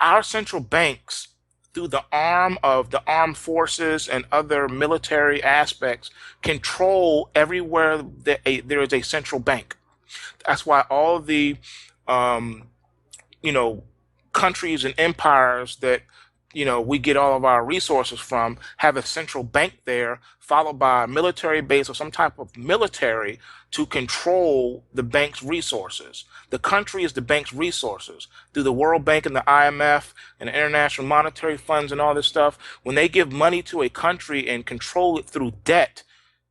our central banks, through the arm of the armed forces and other military aspects, control everywhere that there is a central bank. That's why all the um, you know, countries and empires that, we get all of our resources from have a central bank there, followed by a military base or some type of military to control the bank's resources. The country is the bank's resources through the World Bank and the IMF and the International Monetary Funds and all this stuff. When they give money to a country and control it through debt,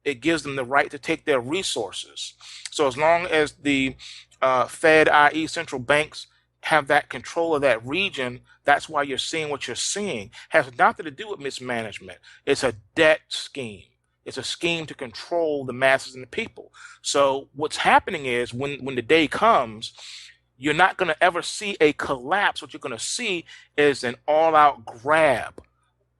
it gives them the right to take their resources. So as long as the Fed, i.e. central banks, have that control of that region, that's why you're seeing what you're seeing. Has nothing to do with mismanagement. It's a debt scheme. It's a scheme to control the masses and the people. So what's happening is when the day comes, you're not going to ever see a collapse. What you're going to see is an all-out grab,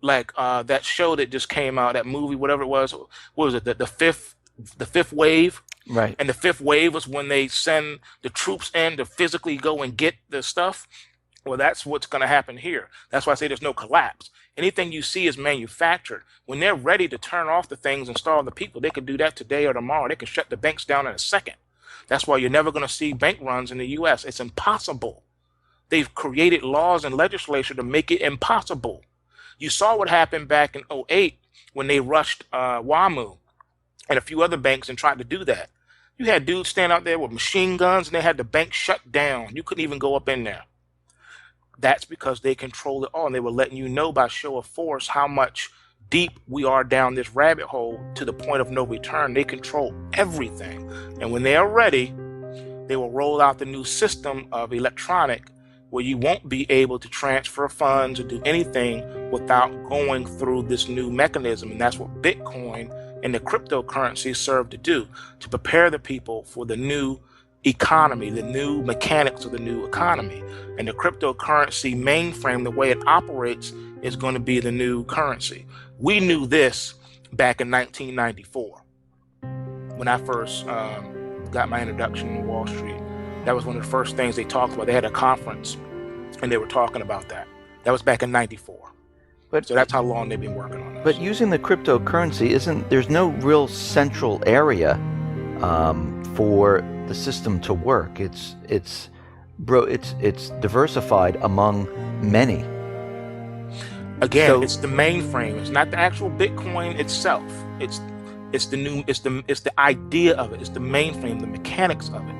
like that show that just came out, that movie, whatever it was. What was it? The fifth wave. Right. And the fifth wave was when they send the troops in to physically go and get the stuff. Well, that's what's going to happen here. That's why I say there's no collapse. Anything you see is manufactured. When they're ready to turn off the things, install the people, they could do that today or tomorrow. They can shut the banks down in a second. That's why you're never going to see bank runs in the U.S. It's impossible. They've created laws and legislation to make it impossible. You saw what happened back in 2008 when they rushed WAMU and a few other banks and tried to do that. You had dudes stand out there with machine guns and they had the bank shut down. You couldn't even go up in there. That's because they controlled it all, and they were letting you know by show of force how much deep we are down this rabbit hole to the point of no return. They control everything. And when they are ready, they will roll out the new system of electronic where you won't be able to transfer funds or do anything without going through this new mechanism. And that's what Bitcoin and the cryptocurrency serve to do, to prepare the people for the new economy, the new mechanics of the new economy. And the cryptocurrency mainframe, the way it operates, is going to be the new currency. We knew this back in 1994 when I first got my introduction to Wall Street. That was one of the first things they talked about. They had a conference and they were talking about that. That was back in 94. So that's how long they've been working on this. But using the cryptocurrency, there's no real central area for the system to work. It's diversified among many. Again, so, it's the mainframe. It's not the actual Bitcoin itself. It's the idea of it. It's the mainframe, the mechanics of it.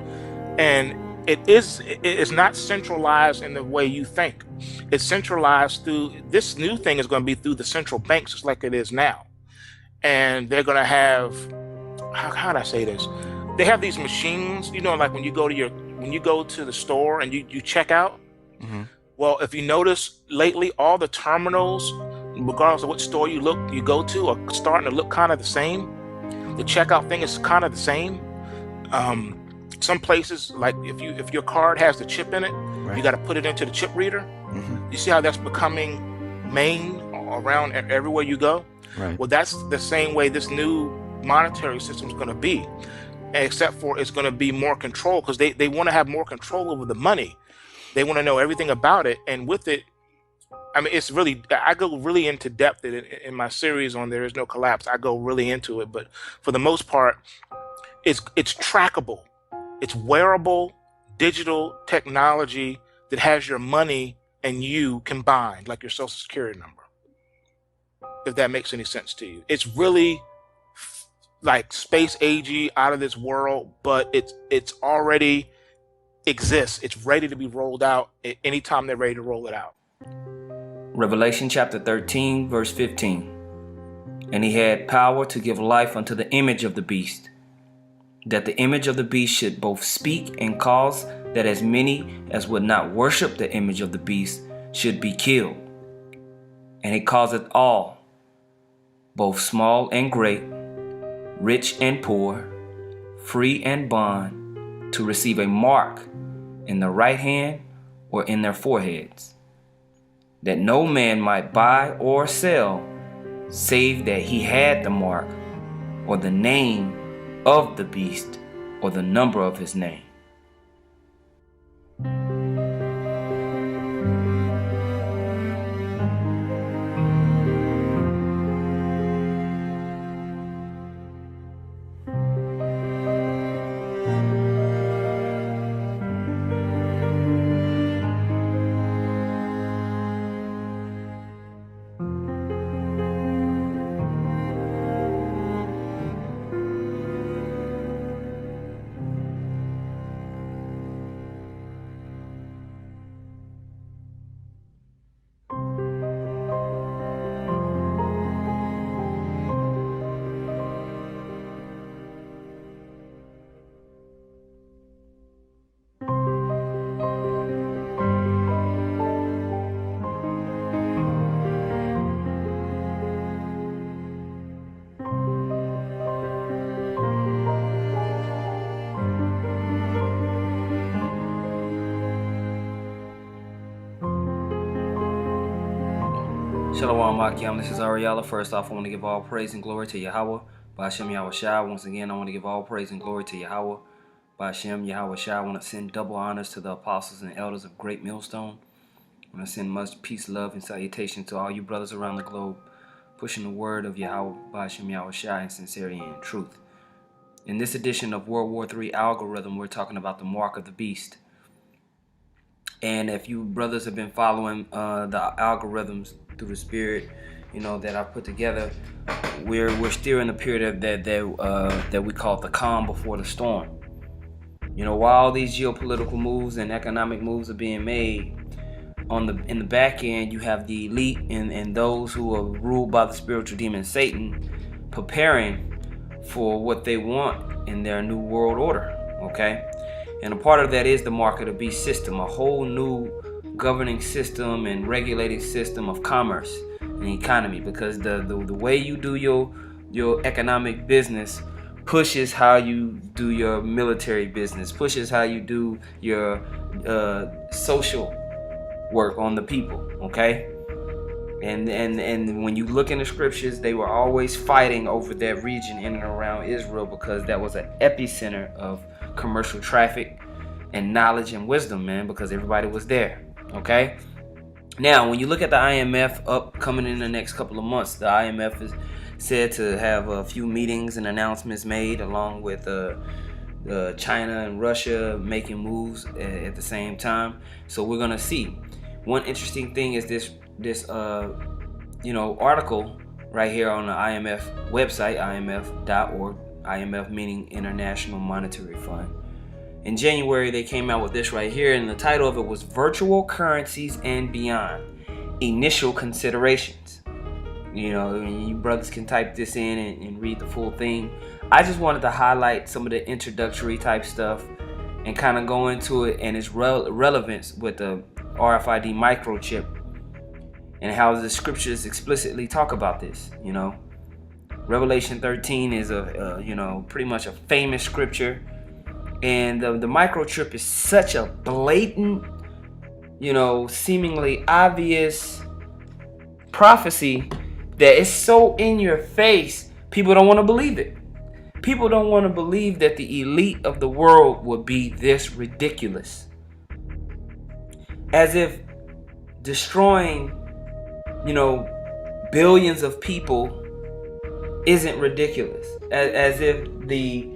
And it's not centralized in the way you think. It's centralized through, this new thing is going to be through the central banks, just like it is now. And they're going to have, how do I say this? They have these machines, like when you go to the store and you check out. Mm-hmm. Well, if you notice lately, all the terminals, regardless of what store you go to, are starting to look kind of the same. The checkout thing is kind of the same. Some places, like if your card has the chip in it, right, you got to put it into the chip reader. Mm-hmm. You see how that's becoming main around everywhere you go? Right. Well, that's the same way this new monetary system is going to be, except for it's going to be more control, because they want to have more control over the money. They want to know everything about it. And with it, I mean, it's really, I go really into depth in my series on There Is No Collapse. I go really into it, but for the most part, it's trackable. It's wearable digital technology that has your money and you combined, like your social security number, if that makes any sense to you. It's really like space agey, out of this world, but it's already exists. It's ready to be rolled out at any time they're ready to roll it out. Revelation chapter 13, verse 15. And he had power to give life unto the image of the beast, that the image of the beast should both speak and cause that as many as would not worship the image of the beast should be killed. And he causeth all, both small and great, rich and poor, free and bond, to receive a mark in the right hand or in their foreheads, that no man might buy or sell, save that he had the mark, or the name of the beast, or the number of his name. Shalom Akim, this is Ariella. First off, I want to give all praise and glory to Yahweh, Ba'ashem Yahweh Shai. Once again, I want to give all praise and glory to Yahweh, Ba'ashem Yahweh Shai. I want to send double honors to the apostles and elders of Great Millstone. I want to send much peace, love, and salutation to all you brothers around the globe, pushing the word of Yahweh, Ba'ashem Yahweh Shai in sincerity and truth. In this edition of World War III Algorithm, we're talking about the mark of the beast. And if you brothers have been following the algorithms through the spirit, that I put together, we're still in the period that we call the calm before the storm. While these geopolitical moves and economic moves are being made, in the back end, you have the elite and those who are ruled by the spiritual demon Satan preparing for what they want in their new world order. Okay. And a part of that is the mark of the beast system, a whole new governing system and regulated system of commerce and economy, because the way you do your economic business pushes how you do your military business, pushes how you do your social work on the people, okay? And when you look in the scriptures, they were always fighting over that region in and around Israel because that was an epicenter of commercial traffic and knowledge and wisdom, man, because everybody was there. Okay. Now, when you look at the IMF upcoming in the next couple of months, the IMF is said to have a few meetings and announcements made, along with China and Russia making moves at the same time. So we're gonna see. One interesting thing is this article right here on the IMF website, imf.org. IMF meaning International Monetary Fund. In January, they came out with this right here, and the title of it was Virtual Currencies and Beyond, Initial Considerations. You brothers can type this in and read the full thing. I just wanted to highlight some of the introductory type stuff and kind of go into it and its relevance with the RFID microchip and how the scriptures explicitly talk about this. Revelation 13 is pretty much a famous scripture, and the microchip is such a blatant, seemingly obvious prophecy that it's so in your face, people don't want to believe it. People don't want to believe that the elite of the world would be this ridiculous. As if destroying, billions of people isn't ridiculous. As if the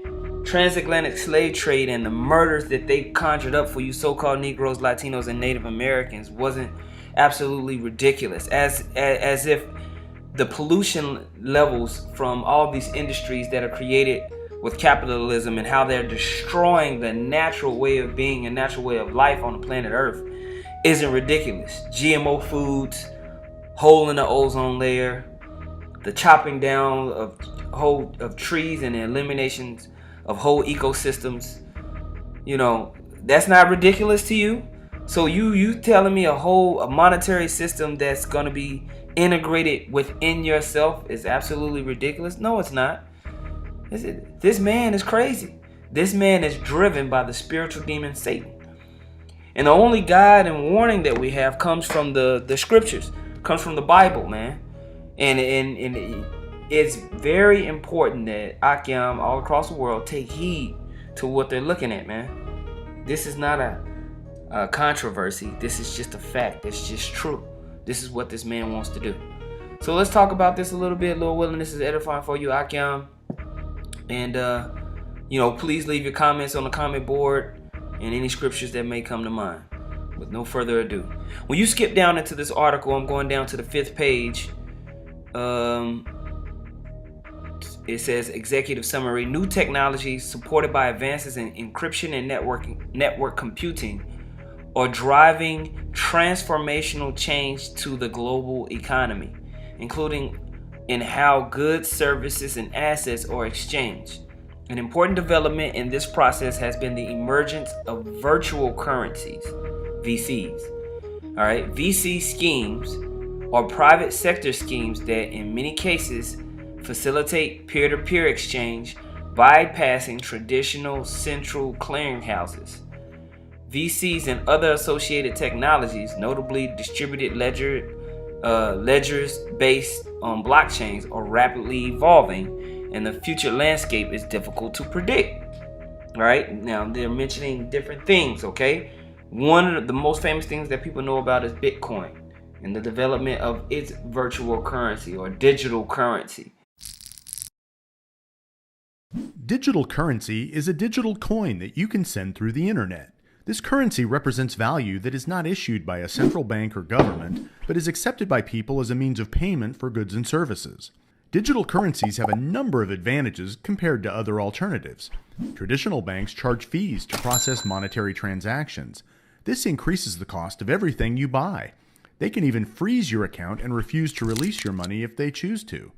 transatlantic slave trade and the murders that they conjured up for you so-called Negroes, Latinos, and Native Americans wasn't absolutely ridiculous. As if the pollution levels from all these industries that are created with capitalism and how they're destroying the natural way of being and natural way of life on the planet Earth isn't ridiculous. GMO foods, hole in the ozone layer, the chopping down of trees and the eliminations of whole ecosystems, that's not ridiculous to you. So you telling me a monetary system that's gonna be integrated within yourself is absolutely ridiculous? No, it's not. This man is crazy. This man is driven by the spiritual demon Satan. And the only guide and warning that we have comes from the scriptures, comes from the Bible, man. And it's very important that Akim all across the world take heed to what they're looking at, man. This is not a controversy. This is just a fact. It's just true. This is what this man wants to do. So let's talk about this a little bit. Lord willing, this is edifying for you, Akim. And, please leave your comments on the comment board and any scriptures that may come to mind. With no further ado, when you skip down into this article, I'm going down to the 5th page. It says executive summary: new technologies supported by advances in encryption and network computing are driving transformational change to the global economy, including in how goods, services, and assets are exchanged. An important development in this process has been the emergence of virtual currencies, VCs. All right, VC schemes are private sector schemes that in many cases facilitate peer-to-peer exchange, bypassing traditional central clearinghouses. VCs and other associated technologies, notably distributed ledger ledgers based on blockchains are rapidly evolving, and the future landscape is difficult to predict. All right, now they're mentioning different things. Okay, one of the most famous things that people know about is Bitcoin and the development of its virtual currency or digital currency. Digital currency is a digital coin that you can send through the internet. This currency represents value that is not issued by a central bank or government, but is accepted by people as a means of payment for goods and services. Digital currencies have a number of advantages compared to other alternatives. Traditional banks charge fees to process monetary transactions. This increases the cost of everything you buy. They can even freeze your account and refuse to release your money if they choose to.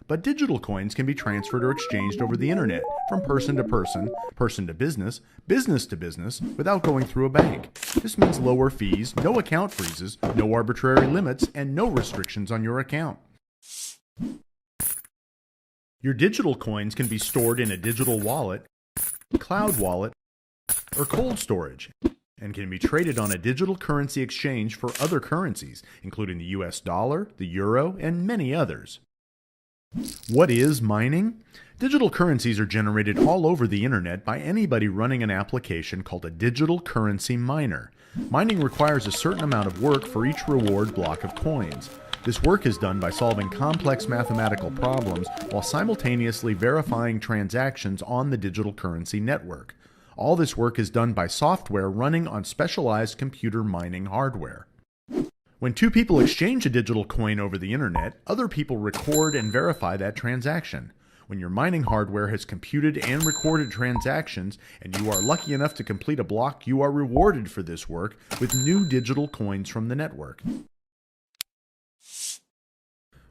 But digital coins can be transferred or exchanged over the internet from person to person, person to business to business, without going through a bank. This means lower fees, no account freezes, no arbitrary limits, and no restrictions on your account. Your digital coins can be stored in a digital wallet, cloud wallet, or cold storage, and can be traded on a digital currency exchange for other currencies, including the US dollar, the euro, and many others. What is mining? Digital currencies are generated all over the internet by anybody running an application called a digital currency miner. Mining requires a certain amount of work for each reward block of coins. This work is done by solving complex mathematical problems while simultaneously verifying transactions on the digital currency network. All this work is done by software running on specialized computer mining hardware. When two people exchange a digital coin over the internet, other people record and verify that transaction. When your mining hardware has computed and recorded transactions, and you are lucky enough to complete a block, you are rewarded for this work with new digital coins from the network.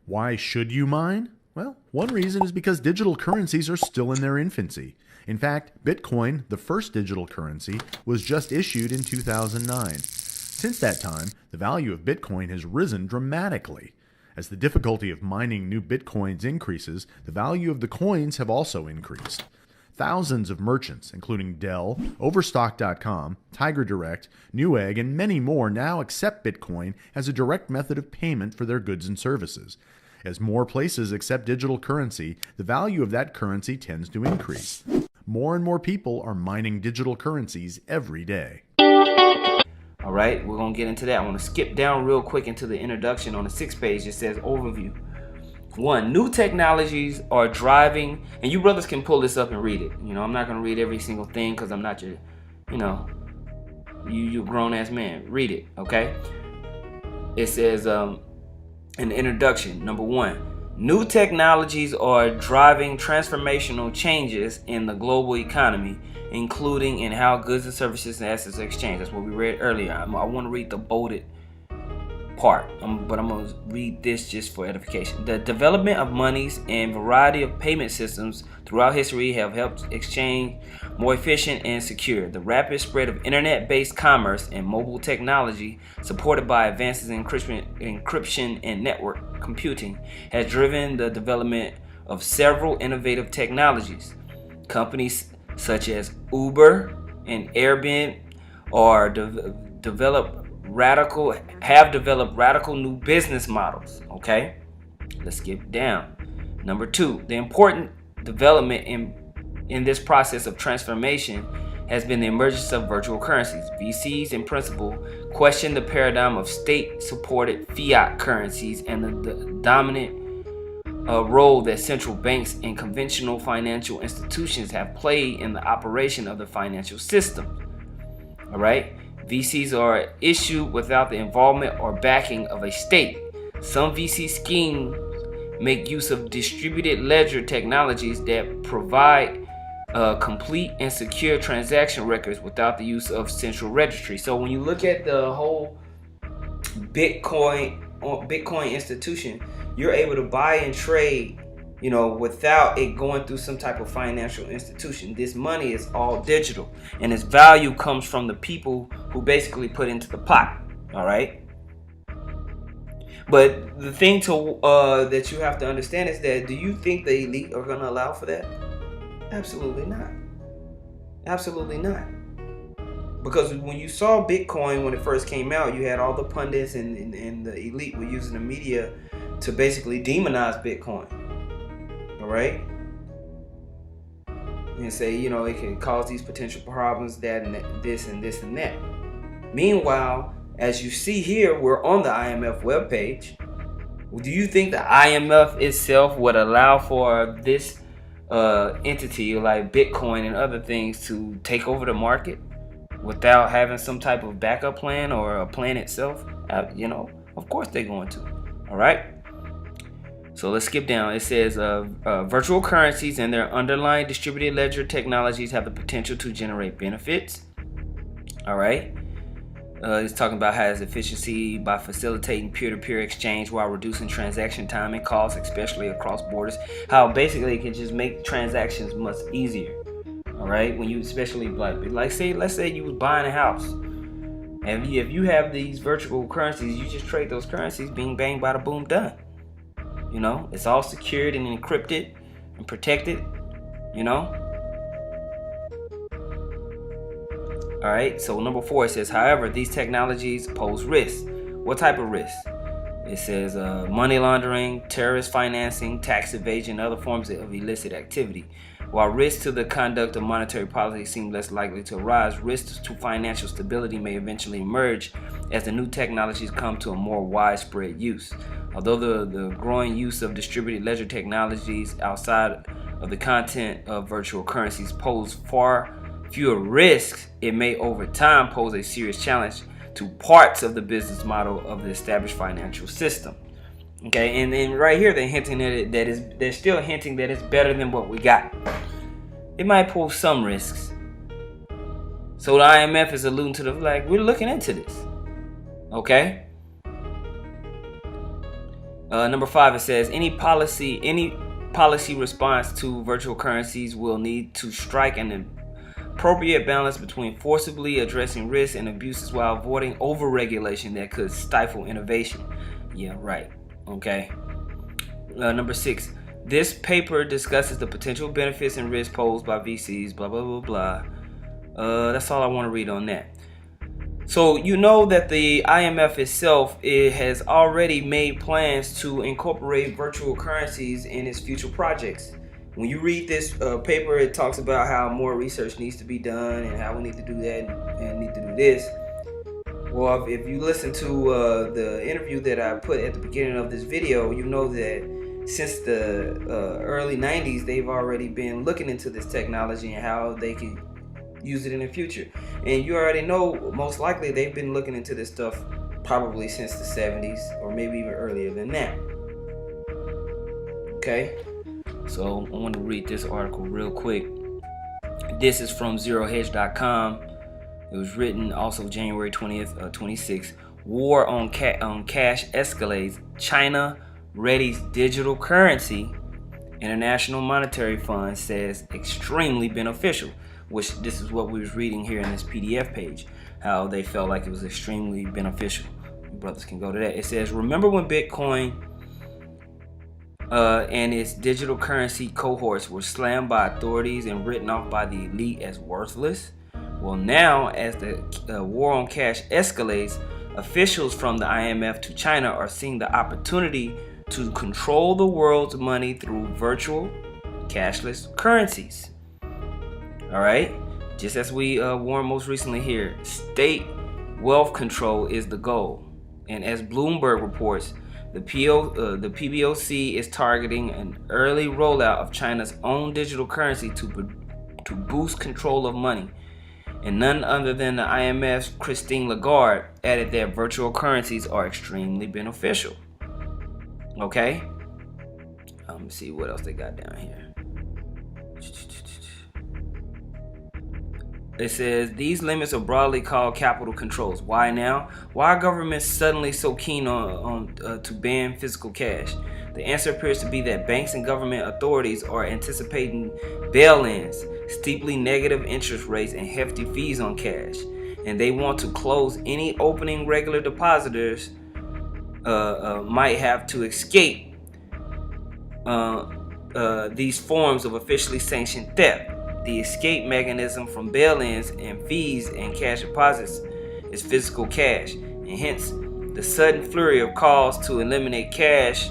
Why should you mine? Well, one reason is because digital currencies are still in their infancy. In fact, Bitcoin, the first digital currency, was just issued in 2009. Since that time, the value of Bitcoin has risen dramatically. As the difficulty of mining new Bitcoins increases, the value of the coins have also increased. Thousands of merchants, including Dell, Overstock.com, Tiger Direct, Newegg, and many more now accept Bitcoin as a direct method of payment for their goods and services. As more places accept digital currency, the value of that currency tends to increase. More and more people are mining digital currencies every day. All right, we're going to get into that. I want to skip down real quick into the introduction on the 6th page. It says overview. 1. New technologies are driving, and you brothers can pull this up and read it. You know, I'm not going to read every single thing because I'm not your, you grown-ass man. Read it, okay? It says in the introduction, number 1. New technologies are driving transformational changes in the global economy, including in how goods and services and assets are exchanged. That's what we read earlier. I want to read the bolded part, but I'm going to read this just for edification. The development of monies and variety of payment systems throughout history have helped exchange more efficient and secure. The rapid spread of internet-based commerce and mobile technology, supported by advances in encryption and network computing, has driven the development of several innovative technologies. Companies such as Uber and Airbnb have developed radical new business models. Okay, let's skip down. Number 2, the important development in this process of transformation has been the emergence of virtual currencies. VCs in principle question the paradigm of state-supported fiat currencies and the dominant role that central banks and conventional financial institutions have played in the operation of the financial system. All right. VCs are issued without the involvement or backing of a state. Some VC schemes make use of distributed ledger technologies that provide complete and secure transaction records without the use of central registry. So when you look at the whole Bitcoin institution, you're able to buy and trade, without it going through some type of financial institution. This money is all digital, and its value comes from the people who basically put into the pot. All right. But the thing that you have to understand is that, do you think the elite are going to allow for that? Absolutely not. Absolutely not. Because when you saw Bitcoin when it first came out, you had all the pundits and the elite were using the media to basically demonize Bitcoin. All right? And say, you know, it can cause these potential problems, that and that, this and this and that. Meanwhile, as you see here, we're on the IMF webpage. Do you think the IMF itself would allow for this entity like Bitcoin and other things to take over the market without having some type of backup plan or a plan itself? You know, of course they're going to. All right. So let's skip down. It says virtual currencies and their underlying distributed ledger technologies have the potential to generate benefits. All right. It's talking about how its efficiency by facilitating peer-to-peer exchange while reducing transaction time and costs, especially across borders. How basically it can just make transactions much easier. All right, when you especially let's say you was buying a house, and if you have these virtual currencies, you just trade those currencies, bing bang, bada boom, done. You know, it's all secured and encrypted and protected. You know. All right, so number 4, it says, however, these technologies pose risks. What type of risks? It says money laundering, terrorist financing, tax evasion, other forms of illicit activity. While risks to the conduct of monetary policy seem less likely to arise, risks to financial stability may eventually emerge as the new technologies come to a more widespread use. Although the growing use of distributed ledger technologies outside of the content of virtual currencies pose far fewer risks, it may over time pose a serious challenge to parts of the business model of the established financial system. Okay, and then right here they're hinting at it, they're still hinting that it's better than what we got. It might pose some risks. So the IMF is alluding to we're looking into this. Okay. Number 5, it says any policy response to virtual currencies will need to strike an appropriate balance between forcibly addressing risks and abuses while avoiding overregulation that could stifle innovation. Yeah, right. Okay. Number 6. This paper discusses the potential benefits and risks posed by VCs, blah, blah, blah, blah. That's all I want to read on that. So you know that the IMF itself has already made plans to incorporate virtual currencies in its future projects. When you read this paper, it talks about how more research needs to be done and how we need to do that and need to do this. Well, if you listen to the interview that I put at the beginning of this video, you know that since the early 90s, they've already been looking into this technology and how they can use it in the future. And you already know, most likely, they've been looking into this stuff probably since the 70s or maybe even earlier than that. Okay? So I want to read this article real quick. This is from zerohedge.com. It was written also January 20th, 26. War on cash escalates. China readies digital currency. International Monetary Fund says extremely beneficial. Which this is what we was reading here in this PDF page. How they felt like it was extremely beneficial. You brothers can go to that. It says, remember when Bitcoin and its digital currency cohorts were slammed by authorities and written off by the elite as worthless? Well, now, as the war on cash escalates, officials from the IMF to China are seeing the opportunity to control the world's money through virtual cashless currencies. All right? Just as we warned most recently here, state wealth control is the goal. And as Bloomberg reports, the PBOC is targeting an early rollout of China's own digital currency to boost control of money. And none other than the IMF's Christine Lagarde added that virtual currencies are extremely beneficial. Okay? Let me see what else they got down here. It says these limits are broadly called capital controls. Why now? Why are governments suddenly so keen on to ban physical cash? The answer appears to be that banks and government authorities are anticipating bail-ins, steeply negative interest rates, and hefty fees on cash, and they want to close any opening regular depositors might have to escape these forms of officially sanctioned theft. The escape mechanism from bail-ins and fees and cash deposits is physical cash, and hence the sudden flurry of calls to eliminate cash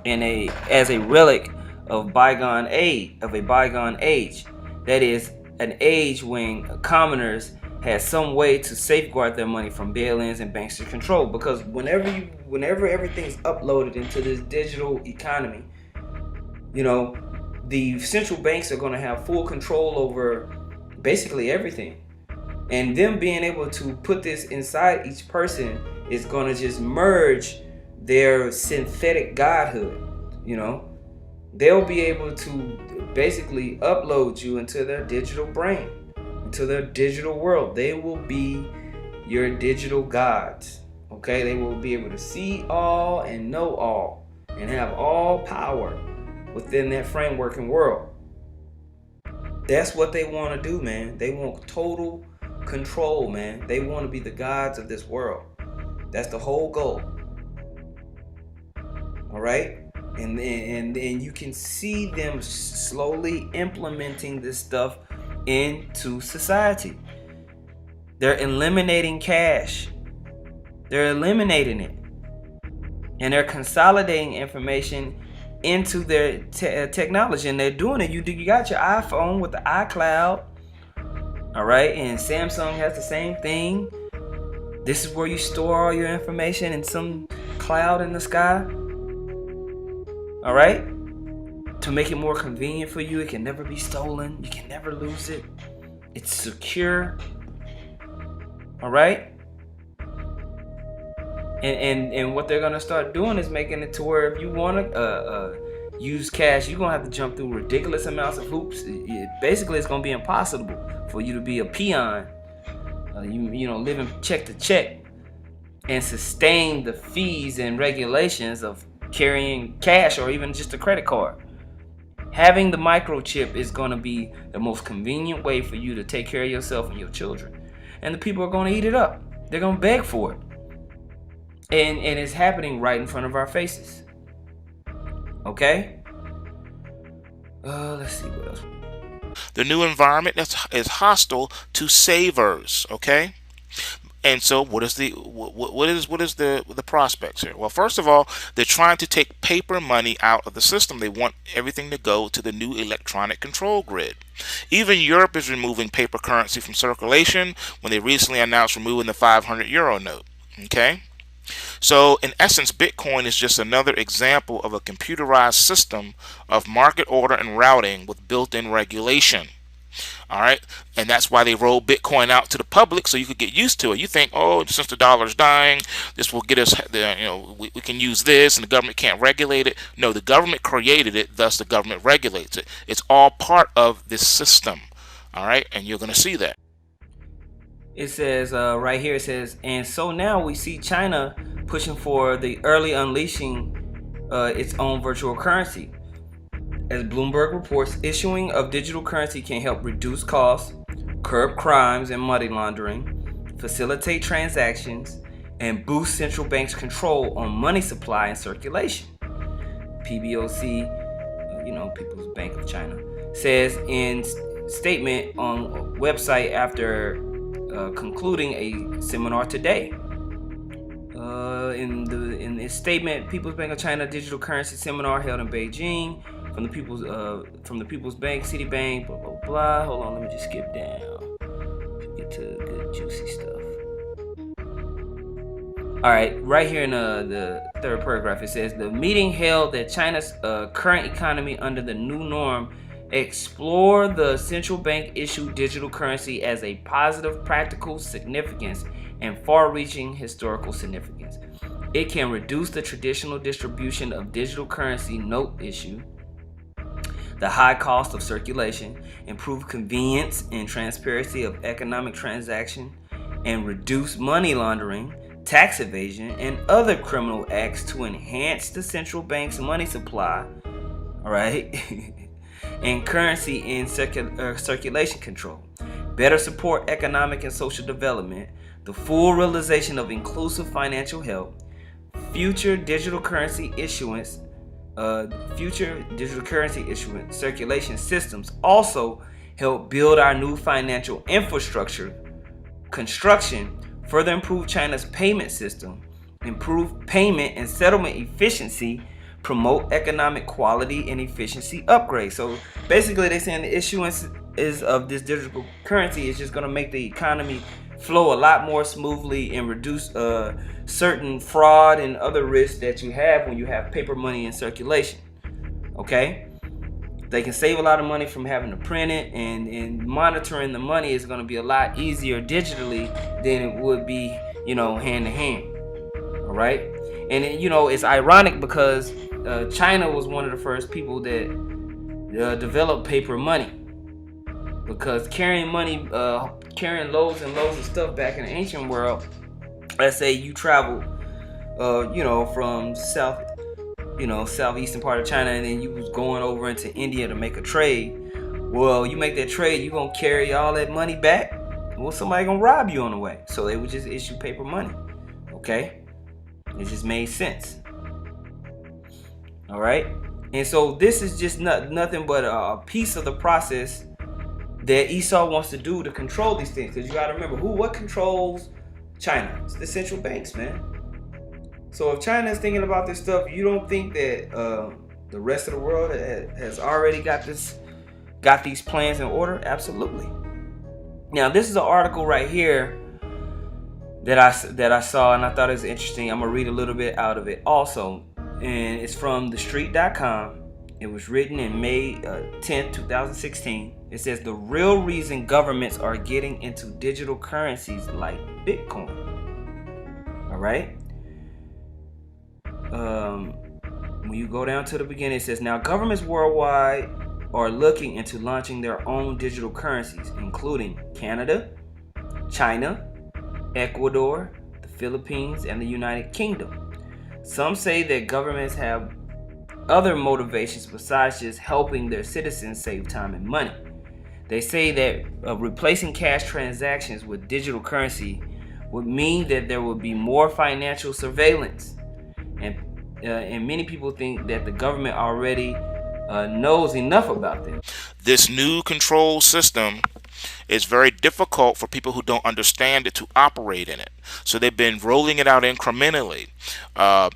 as a relic of a bygone age. That is, an age when commoners had some way to safeguard their money from bail-ins and banks to control. Because whenever everything's uploaded into this digital economy, the central banks are going to have full control over basically everything. And them being able to put this inside each person is going to just merge their synthetic godhood. They'll be able to basically upload you into their digital brain, into their digital world. They will be your digital gods. Okay? They will be able to see all and know all and have all power within that framework and world. That's what they want to do, man. They want total control, man. They want to be the gods of this world. That's the whole goal. All right? And you can see them slowly implementing this stuff into society. They're eliminating cash. They're eliminating it. And they're consolidating information into their technology. And they're doing it. You got your iPhone with the iCloud. All right? And Samsung has the same thing. This is where you store all your information in some cloud in the sky. All right? To make it more convenient for you. It can never be stolen. You can never lose it. It's secure. All right? And what they're going to start doing is making it to where if you want to use cash, you're going to have to jump through ridiculous amounts of hoops. Basically, it's going to be impossible for you to be a peon. Living check to check and sustain the fees and regulations of carrying cash or even just a credit card. Having the microchip is going to be the most convenient way for you to take care of yourself and your children. And the people are going to eat it up. They're going to beg for it. And it's happening right in front of our faces. Okay? Let's see what else. The new environment is hostile to savers, okay? And so what is the prospects here? Well, first of all, they're trying to take paper money out of the system. They want everything to go to the new electronic control grid. Even Europe is removing paper currency from circulation when they recently announced removing the 500 euro note. Okay? So in essence, Bitcoin is just another example of a computerized system of market order and routing with built-in regulation. All right, and that's why they roll Bitcoin out to the public so you could get used to it. You think, oh, since the dollar's dying, this will get us, we can use this, and the government can't regulate it. No, the government created it, thus the government regulates it. It's all part of this system. All right, and you're going to see that. It says right here, it says, and so now we see China pushing for the early unleashing its own virtual currency. As Bloomberg reports, issuing of digital currency can help reduce costs, curb crimes and money laundering, facilitate transactions, and boost central banks' control on money supply and circulation. PBOC, People's Bank of China, says in statement on website after concluding a seminar today. In its statement, People's Bank of China digital currency seminar held in Beijing from the People's Bank, Citibank, blah blah blah. Hold on, let me just skip down to get to the good juicy stuff. All right, right here in the third paragraph, it says the meeting held that China's current economy under the new norm explore the central bank issued digital currency as a positive practical significance and far-reaching historical significance. It can reduce the traditional distribution of digital currency note issue, the high cost of circulation, improve convenience and transparency of economic transaction, and reduce money laundering, tax evasion, and other criminal acts to enhance the central bank's money supply, all right, and currency in circulation control, better support economic and social development, the full realization of inclusive financial health, future digital currency issuance Future digital currency issuance circulation systems also help build our new financial infrastructure construction, further improve China's payment system, improve payment and settlement efficiency, promote economic quality and efficiency upgrades. So basically, they're saying the issuance of this digital currency is just going to make the economy flow a lot more smoothly and reduce certain fraud and other risks that you have when you have paper money in circulation. Okay? They can save a lot of money from having to print it, and monitoring the money is going to be a lot easier digitally than it would be, hand to hand. All right? And it's ironic because China was one of the first people that developed paper money, because carrying loads and loads of stuff back in the ancient world. Let's say you travel from southeastern part of China, and then you was going over into India to make a trade. Well, you make that trade, you gonna carry all that money back? Well, somebody gonna rob you on the way. So they would just issue paper money. Okay? It just made sense. All right? And so this is just nothing but a piece of the process that Esau wants to do to control these things. Because you got to remember, what controls China? It's the central banks, man. So if China is thinking about this stuff, you don't think that the rest of the world has already got these plans in order? Absolutely. Now, this is an article right here that I saw, and I thought it was interesting. I'm gonna read a little bit out of it also, and it's from thestreet.com. It was written in May 10th, 2016. It says the real reason governments are getting into digital currencies like Bitcoin. All right. When you go down to the beginning, it says now governments worldwide are looking into launching their own digital currencies, including Canada, China, Ecuador, the Philippines, and the United Kingdom. Some say that governments have other motivations besides just helping their citizens save time and money. They say that replacing cash transactions with digital currency would mean that there would be more financial surveillance, and many people think that the government already knows enough about them. This new control system is very difficult for people who don't understand it to operate in it. So they've been rolling it out incrementally,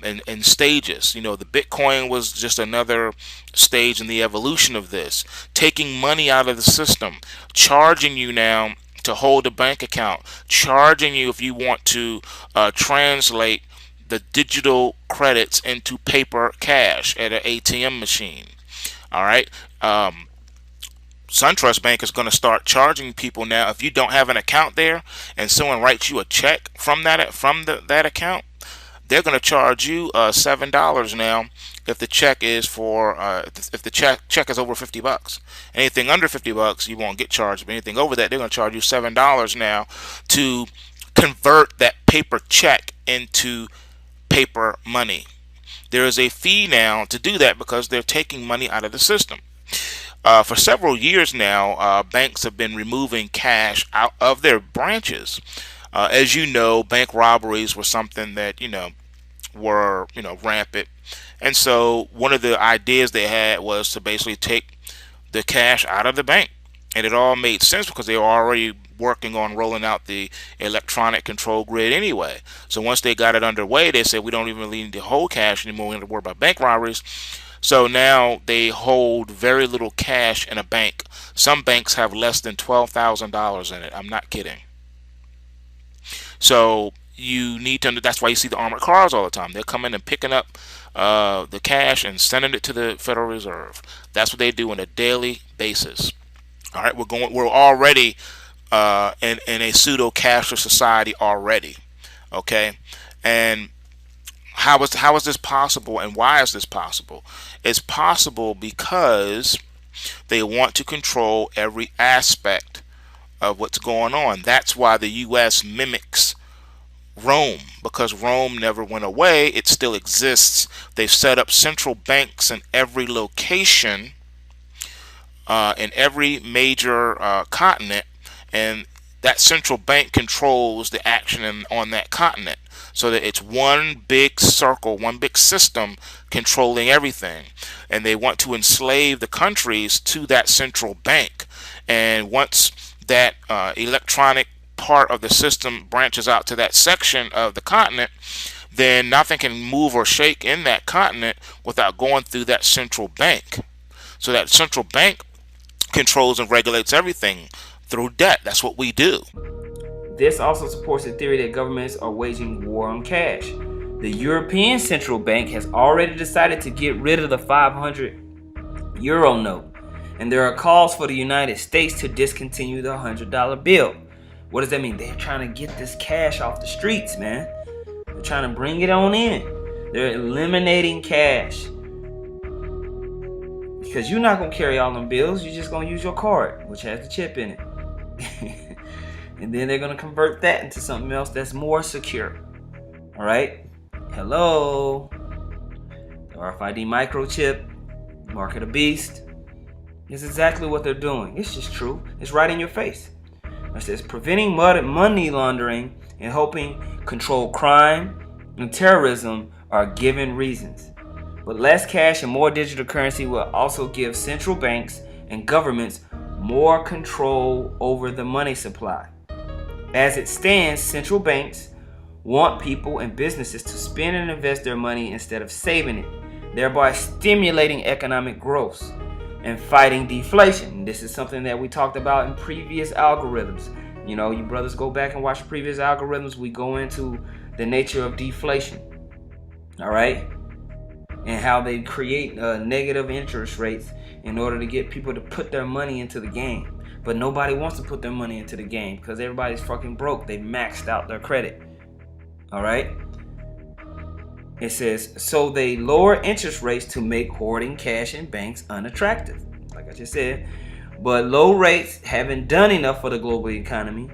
in stages. The Bitcoin was just another stage in the evolution of this, taking money out of the system, charging you now to hold a bank account, charging you if you want to translate the digital credits into paper cash at an ATM machine. All right. SunTrust Bank is going to start charging people now if you don't have an account there and someone writes you a check from that account. They're going to charge you $7 now if the check is for if the check is over $50. Anything under $50 you won't get charged, but anything over that they're going to charge you $7 now to convert that paper check into paper money. There is a fee now to do that because they're taking money out of the system. For several years now, banks have been removing cash out of their branches. As you know, bank robberies were something that were rampant, and so one of the ideas they had was to basically take the cash out of the bank, and it all made sense because they were already working on rolling out the electronic control grid anyway. So once they got it underway, they said we don't even really need to hold cash anymore. We don't have to worry about bank robberies. So now they hold very little cash in a bank. Some banks have less than $12,000 in it. I'm not kidding. So you need to. That's why you see the armored cars all the time. They're coming and picking up the cash and sending it to the Federal Reserve. That's what they do on a daily basis. All right, we're already in a pseudo cashless society already. Okay, and how is this possible, and why is this possible? It's possible because they want to control every aspect of what's going on. That's why the U.S. mimics Rome, because Rome never went away. It still exists. They've set up central banks in every location, in every major continent, and that central bank controls the action on that continent. so that it's one big circle, one big system controlling everything. And they want to enslave the countries to that central bank. And once that electronic part of the system branches out to that section of the continent, then nothing can move or shake in that continent without going through that central bank. So that central bank controls and regulates everything through debt. That's what we do. This also supports the theory that governments are waging war on cash. The European Central Bank has already decided to get rid of the 500 euro note, and there are calls for the United States to discontinue the $100 bill. What does that mean? They're trying to get this cash off the streets, man. They're trying to bring it on in. They're eliminating cash. Because you're not going to carry all them bills. You're just going to use your card, which has the chip in it. And then they're going to convert that into something else that's more secure. All right? Hello? The RFID microchip, mark of the beast. It's exactly what they're doing. It's just true. It's right in your face. It says preventing money laundering and helping control crime and terrorism are given reasons. But less cash and more digital currency will also give central banks and governments more control over the money supply. As it stands, central banks want people and businesses to spend and invest their money instead of saving it, thereby stimulating economic growth and fighting deflation. This is something that we talked about in previous algorithms. You know, you brothers go back and watch previous algorithms. We go into the nature of deflation. All right? And how they create negative interest rates in order to get people to put their money into the game. But nobody wants to put their money into the game because everybody's fucking broke. They maxed out their credit. All right? It says, so they lower interest rates to make hoarding cash in banks unattractive. Like I just said. But low rates haven't done enough for the global economy.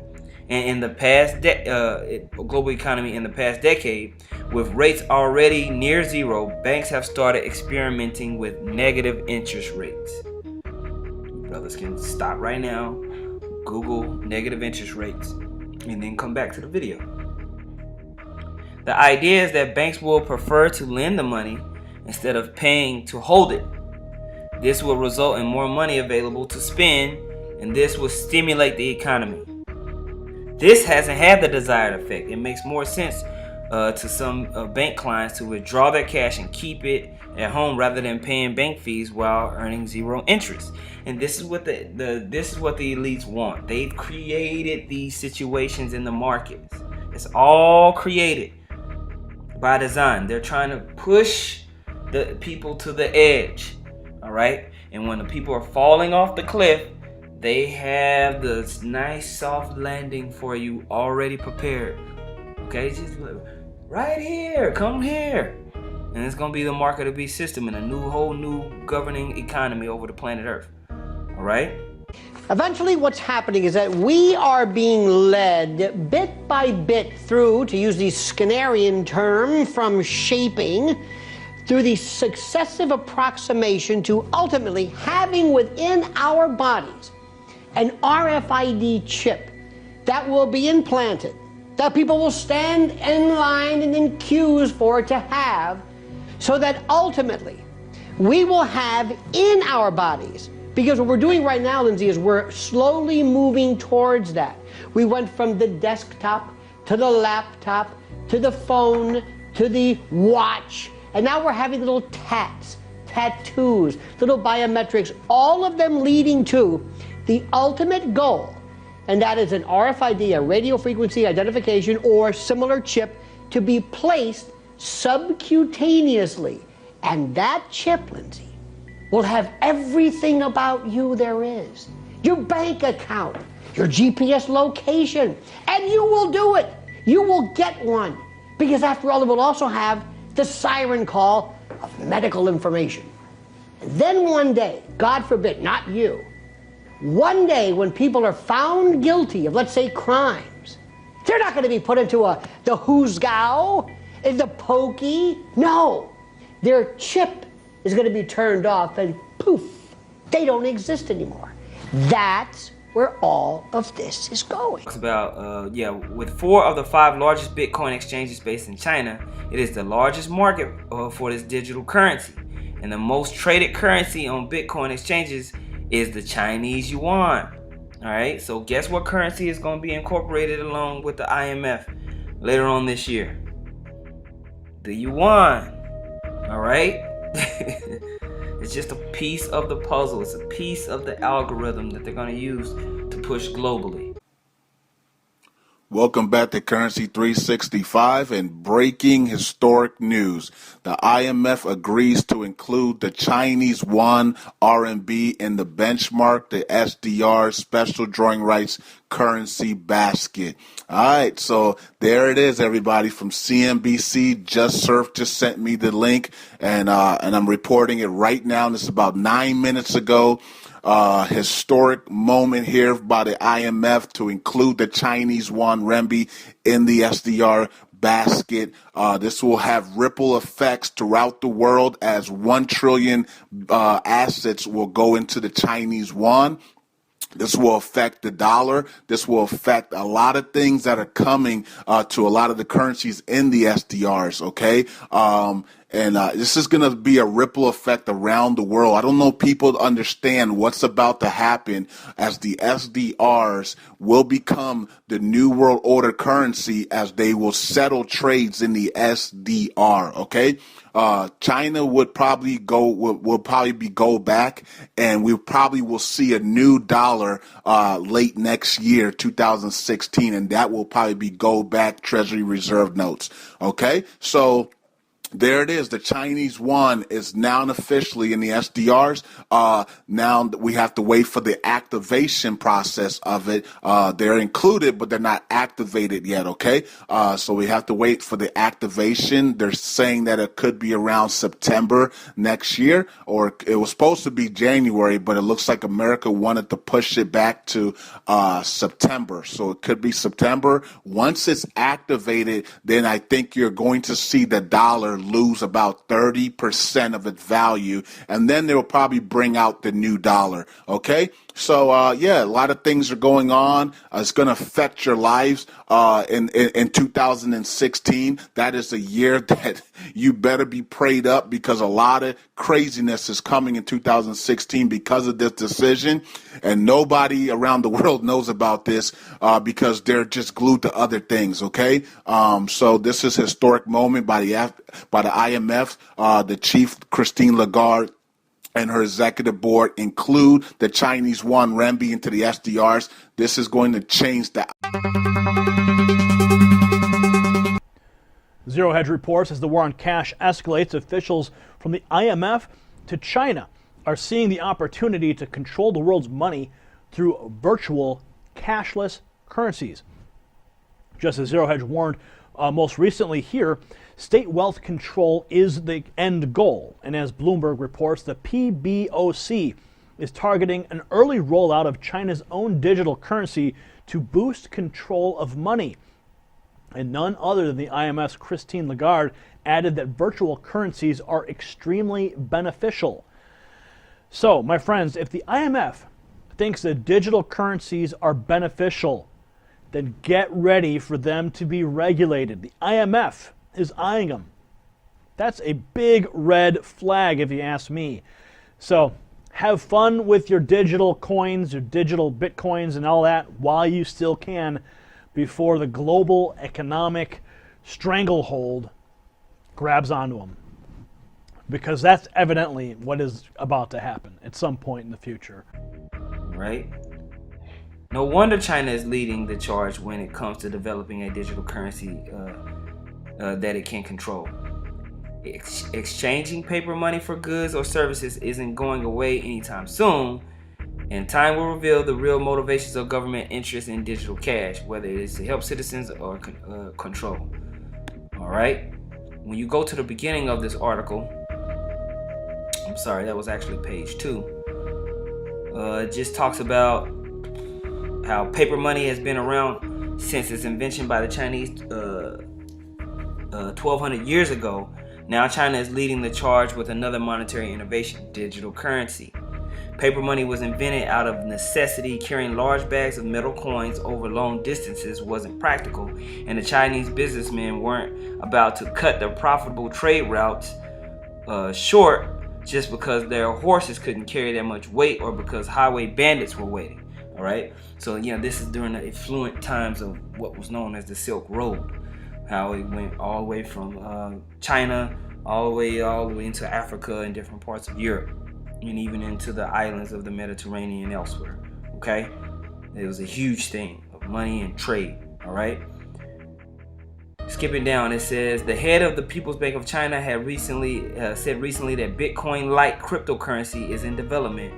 And in the past global economy in the past decade, with rates already near zero, banks have started experimenting with negative interest rates. You brothers can stop right now, Google negative interest rates, and then come back to the video. The idea is that banks will prefer to lend the money instead of paying to hold it. This will result in more money available to spend, and this will stimulate the economy. This hasn't had the desired effect. It makes more sense to some bank clients to withdraw their cash and keep it at home rather than paying bank fees while earning zero interest. And this is what the elites want. They've created these situations in the markets. It's all created by design. They're trying to push the people to the edge. All right? And when the people are falling off the cliff, they have this nice soft landing for you already prepared. Okay? Just right here. Come here. And it's going to be the mark of the beast system and a whole new governing economy over the planet Earth. All right? Eventually what's happening is that we are being led bit by bit through, to use the Skinnerian term, from shaping, through the successive approximation to ultimately having within our bodies an RFID chip that will be implanted, that people will stand in line and in queues for to have, so that ultimately we will have in our bodies. Because what we're doing right now, Lindsay, is we're slowly moving towards that. We went from the desktop to the laptop to the phone to the watch, and now we're having little tattoos, little biometrics, all of them leading to the ultimate goal, and that is an RFID, a radio frequency identification or similar chip, to be placed subcutaneously. And that chip, Lindsay, will have everything about you there is. Your bank account, your GPS location, and you will do it. You will get one. Because after all, it will also have the siren call of medical information. And then one day, God forbid, not you, one day when people are found guilty of, let's say, crimes, they're not going to be put into the Hoosgow, the Pokey. No, their chip is going to be turned off and poof, they don't exist anymore. That's where all of this is going. Talks about, with 4 of the 5 largest Bitcoin exchanges based in China, it is the largest market for this digital currency. And the most traded currency on Bitcoin exchanges is the Chinese yuan. All right, so guess what currency is going to be incorporated along with the IMF later on this year? The yuan. All right. It's just a piece of the puzzle. It's a piece of the algorithm that they're going to use to push globally. Welcome back to Currency 365 and breaking historic news. The IMF agrees to include the Chinese yuan RMB in the benchmark, the SDR special drawing rights currency basket. All right, so there it is, everybody, from CNBC. Just sent me the link, and I'm reporting it right now. This is about 9 minutes ago. Historic moment here by the IMF to include the Chinese yuan renminbi in the SDR basket. This will have ripple effects throughout the world as 1 trillion assets will go into the Chinese yuan. This will affect the dollar. This will affect a lot of things that are coming to a lot of the currencies in the SDRs, okay? And this is going to be a ripple effect around the world. I don't know if people understand what's about to happen as the SDRs will become the new world order currency as they will settle trades in the SDR, okay? China would probably will probably be go back, and we probably will see a new dollar late next year, 2016, and that will probably be go back Treasury Reserve notes. Okay, so there it is. The Chinese yuan is now officially in the SDRs. Now we have to wait for the activation process of it. They're included, but they're not activated yet, okay? So we have to wait for the activation. They're saying that it could be around September next year, or it was supposed to be January, but it looks like America wanted to push it back to September. So it could be September. Once it's activated, then I think you're going to see the dollar lose about 30% of its value, and then they'll probably bring out the new dollar. Okay, so a lot of things are going on. It's going to affect your lives in 2016. That is a year that you better be prayed up, because a lot of craziness is coming in 2016 because of this decision, and nobody around the world knows about this because they're just glued to other things. Okay, so this is a historic moment by the IMF. The chief, Christine Lagarde, and her executive board include the Chinese yuan renminbi into the SDRs. This is going to change the. Zero Hedge reports as the war on cash escalates, officials from the IMF to China are seeing the opportunity to control the world's money through virtual cashless currencies. Just as Zero Hedge warned most recently here, state wealth control is the end goal. And as Bloomberg reports, the PBOC is targeting an early rollout of China's own digital currency to boost control of money. And none other than the IMF's Christine Lagarde added that virtual currencies are extremely beneficial. So, my friends, if the IMF thinks that digital currencies are beneficial, then get ready for them to be regulated. The IMF is eyeing them. That's a big red flag, if you ask me. So have fun with your digital coins, your digital bitcoins and all that while you still can, before the global economic stranglehold grabs onto them. Because that's evidently what is about to happen at some point in the future. Right? No wonder China is leading the charge when it comes to developing a digital currency that it can control. Exchanging paper money for goods or services isn't going away anytime soon, and time will reveal the real motivations of government interest in digital cash, whether it is to help citizens or control. All right? When you go to the beginning of this article, I'm sorry, that was actually page 2. It just talks about how paper money has been around since its invention by the Chinese 1,200 years ago. Now China is leading the charge with another monetary innovation, digital currency. Paper money was invented out of necessity. Carrying large bags of metal coins over long distances wasn't practical, and the Chinese businessmen weren't about to cut their profitable trade routes short just because their horses couldn't carry that much weight or because highway bandits were waiting. All right, so this is during the affluent times of what was known as the Silk Road, how it went all the way from China all the way into Africa and different parts of Europe, and even into the islands of the Mediterranean and elsewhere. Okay, it was a huge thing of money and trade. All right. Skipping down, it says the head of the People's Bank of China had said recently that Bitcoin-like cryptocurrency is in development,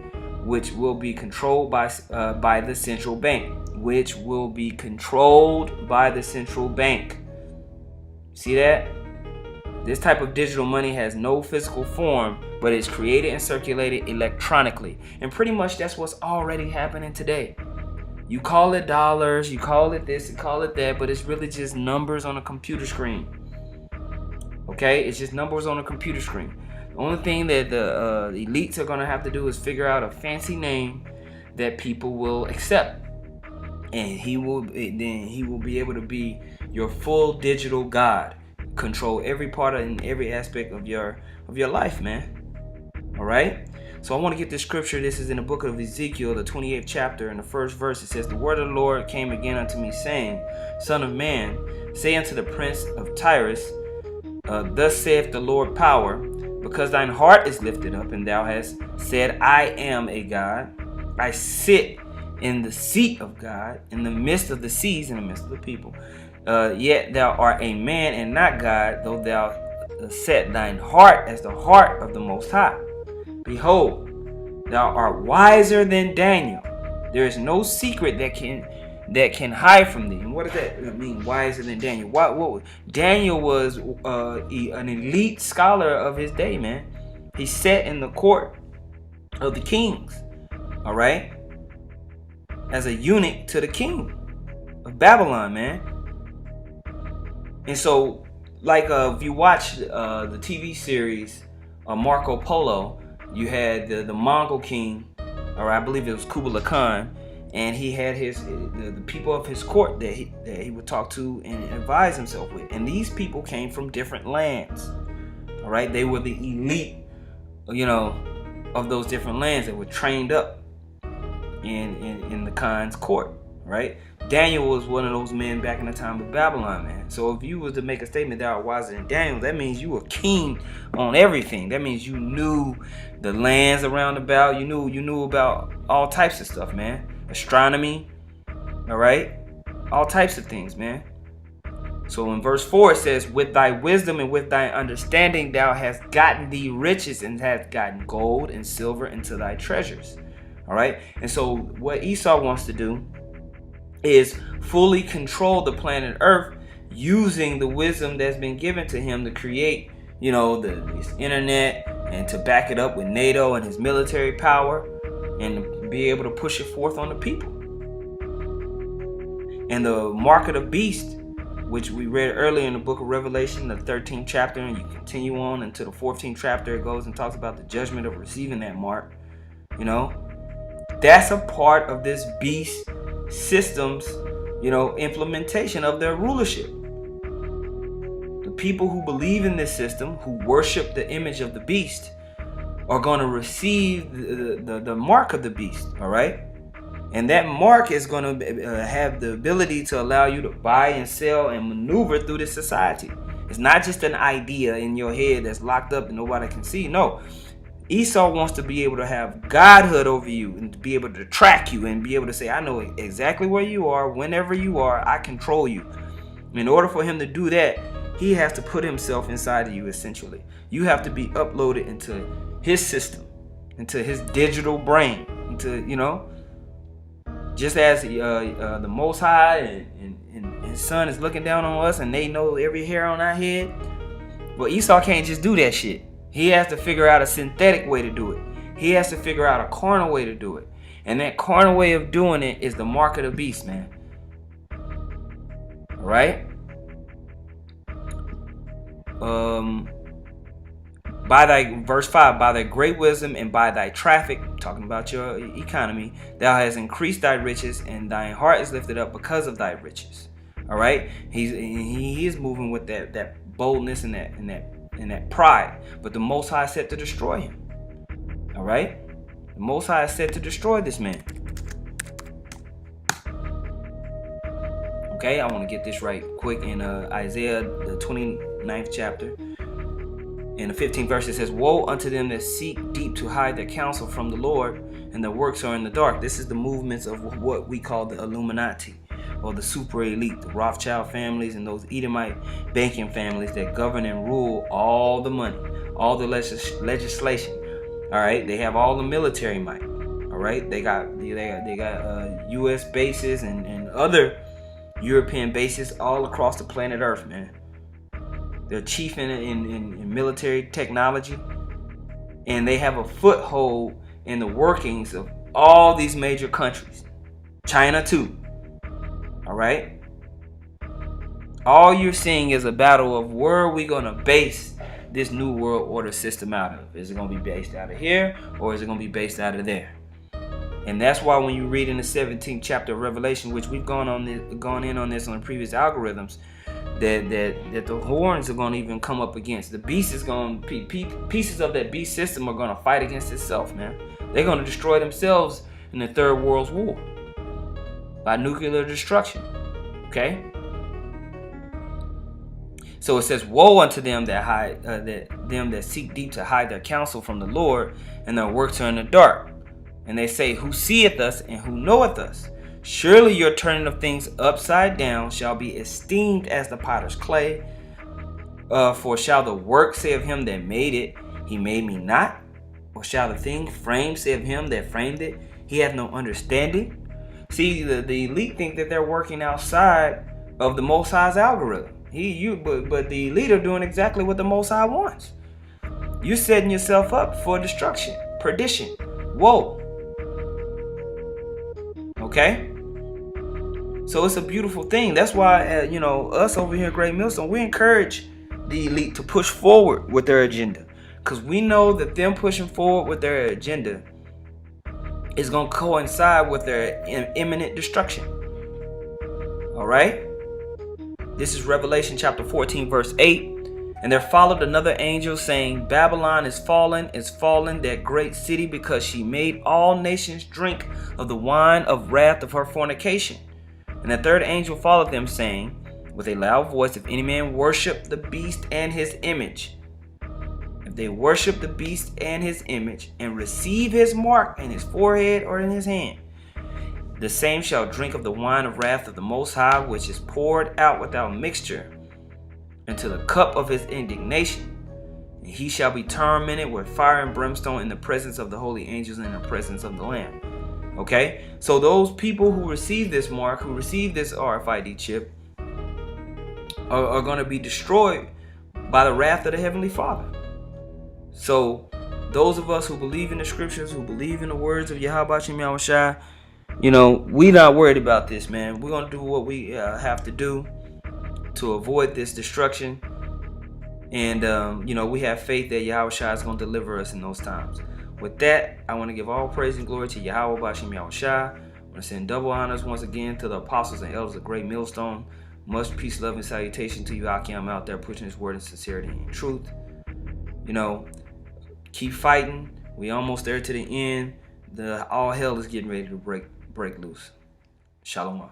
which will be controlled by the central bank. Which will be controlled by the central bank. See that? This type of digital money has no physical form, but it's created and circulated electronically. And pretty much that's what's already happening today. You call it dollars, you call it this, you call it that, but it's really just numbers on a computer screen. Okay? It's just numbers on a computer screen. The only thing that the elites are going to have to do is figure out a fancy name that people will accept. And he will be able to be your full digital god. Control every part and every aspect of your life, man. All right? So I want to get this scripture. This is in the book of Ezekiel, the 28th chapter, in the first verse. It says, "The word of the Lord came again unto me, saying, Son of man, say unto the prince of Tyrus, thus saith the Lord power, because thine heart is lifted up, and thou hast said, I am a God. I sit in the seat of God, in the midst of the seas, in the midst of the people. Yet thou art a man and not God, though thou set thine heart as the heart of the Most High. Behold, thou art wiser than Daniel. There is no secret that can hide from thee." And what does that mean, wiser than Daniel? What Daniel was an elite scholar of his day, man. He sat in the court of the kings, all right, as a eunuch to the king of Babylon, man. And so, like, if you watch the TV series Marco Polo, you had the Mongol king, or I believe it was Kublai Khan, and he had the people of his court that he would talk to and advise himself with. And these people came from different lands. All right, they were the elite, of those different lands that were trained up in the Khan's court. Right? Daniel was one of those men back in the time of Babylon, man. So if you was to make a statement that are wiser than Daniel, that means you were keen on everything. That means you knew the lands around about. You knew about all types of stuff, man. Astronomy, all right? All types of things, man. So in verse 4 it says, "With thy wisdom and with thy understanding thou hast gotten thee riches and hast gotten gold and silver into thy treasures." All right? And so what Esau wants to do is fully control the planet Earth using the wisdom that's been given to him to create, this internet, and to back it up with NATO and his military power, and be able to push it forth on the people. And the mark of the beast, which we read earlier in the book of Revelation, the 13th chapter, and you continue on into the 14th chapter, it goes and talks about the judgment of receiving that mark. That's a part of this beast system's, implementation of their rulership. The people who believe in this system, who worship the image of the beast, are going to receive the mark of the beast, all right? And that mark is going to have the ability to allow you to buy and sell and maneuver through this society. It's not just an idea in your head that's locked up and nobody can see. No. Esau wants to be able to have godhood over you and to be able to track you and be able to say, I know exactly where you are, whenever you are, I control you. In order for him to do that, he has to put himself inside of you, essentially. You have to be uploaded into his system, into his digital brain, into, just as the Most High and his son is looking down on us and they know every hair on our head. Well, Esau can't just do that shit. He has to figure out a synthetic way to do it. He has to figure out a carnal way to do it. And that carnal way of doing it is the mark of the beast, man. All right? By thy, verse 5, by thy great wisdom and by thy traffic, talking about your economy, thou hast increased thy riches, and thine heart is lifted up because of thy riches. All right, he is moving with that boldness and that pride. But the Most High is set to destroy him. All right, the Most High is set to destroy this man. Okay, I want to get this right quick in Isaiah the 29th chapter. In the 15th verse, it says, woe unto them that seek deep to hide their counsel from the Lord, and their works are in the dark. This is the movements of what we call the Illuminati, or the super elite, the Rothschild families and those Edomite banking families that govern and rule all the money, all the legislation. All right, they have all the military might. All right, they got U.S. bases and other European bases all across the planet Earth, man. They're chief in military technology, and they have a foothold in the workings of all these major countries. China too. All right? All you're seeing is a battle of where are we going to base this new world order system out of? Is it going to be based out of here, or is it going to be based out of there? And that's why when you read in the 17th chapter of Revelation, which we've gone in on this on the previous algorithms, that the horns are going to even come up against. The beast is going to, pieces of that beast system are going to fight against itself, man. They're going to destroy themselves in the Third World War by nuclear destruction. Okay? So it says, woe unto them that hide, them that seek deep to hide their counsel from the Lord, and their works are in the dark. And they say, who seeth us and who knoweth us? Surely your turning of things upside down shall be esteemed as the potter's clay. For shall the work say of him that made it, he made me not? Or shall the thing framed say of him that framed it, he hath no understanding? See, the elite think that they're working outside of the Most High's algorithm. But the elite are doing exactly what the Most High wants. You're setting yourself up for destruction, perdition, woe. Okay? So it's a beautiful thing. That's why, us over here at Great Millstone, we encourage the elite to push forward with their agenda. Because we know that them pushing forward with their agenda is going to coincide with their imminent destruction. All right? This is Revelation chapter 14, verse 8. And there followed another angel saying, Babylon is fallen, that great city, because she made all nations drink of the wine of wrath of her fornication. And the third angel followed them, saying with a loud voice, if any man worship the beast and his image, if they worship the beast and his image, and receive his mark in his forehead or in his hand, the same shall drink of the wine of wrath of the Most High, which is poured out without mixture into the cup of his indignation. And he shall be tormented with fire and brimstone in the presence of the holy angels and in the presence of the Lamb. Okay, so those people who receive this mark, who receive this RFID chip, are going to be destroyed by the wrath of the Heavenly Father. So those of us who believe in the scriptures, who believe in the words of Yahweh Shem Yahushua, we not worried about this, man. We're going to do what we have to do to avoid this destruction. And, we have faith that Yahushua is going to deliver us in those times. With that, I want to give all praise and glory to Yahweh Bashem Yahushua. I want to send double honors once again to the apostles and elders of Great Millstone. Much peace, love, and salutation to you, Akim, out there pushing his word in sincerity and truth. Keep fighting. We almost there to the end. All hell is getting ready to break loose. Shalom.